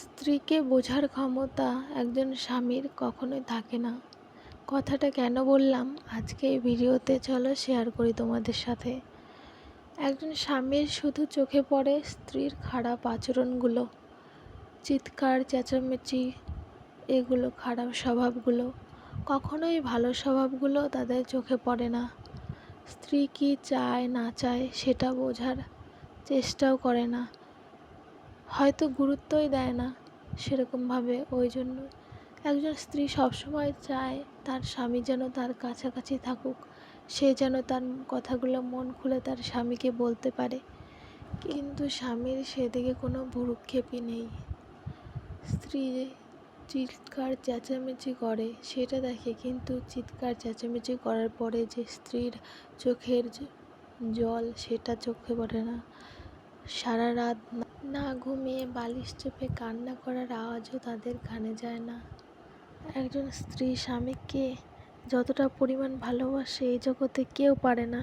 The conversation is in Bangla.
স্ত্রীকে বোঝার ক্ষমতা একজন স্বামীর কখনোই থাকে না। কথাটা কেন বললাম আজকে এই ভিডিওতে, চলো শেয়ার করি তোমাদের সাথে। একজন স্বামীর শুধু চোখে পড়ে স্ত্রীর খারাপ আচরণগুলো, চিৎকার চেঁচামেচি, এগুলো খারাপ স্বভাবগুলো। কখনোই ভালো স্বভাবগুলো তাদের চোখে পড়ে না। স্ত্রী কি চায় না চায় সেটা বোঝার চেষ্টাও করে না, হয়তো গুরুত্বই দেয় না সেরকমভাবে। ওই জন্য একজন স্ত্রী সবসময় চায় তার স্বামী যেন তার কাছাকাছি থাকুক, সে যেন তার কথাগুলো মন খুলে তার স্বামীকে বলতে পারে, কিন্তু স্বামীর সেদিকে কোনো ভ্রুক্ষেপই নেই। স্ত্রী চিৎকার চেঁচামেচি করে সেটা দেখে, কিন্তু চিৎকার চেঁচামেচি করার পরে যে স্ত্রীর চোখের জল সেটা চোখে পড়ে না। সারা রাত না ঘুমিয়ে বালিশ চেপে কান্না করার আওয়াজও তাদের কানে যায় না। একজন স্ত্রী স্বামীকে যতটা পরিমাণ ভালোবাসে এই জগতে কেউ পারে না।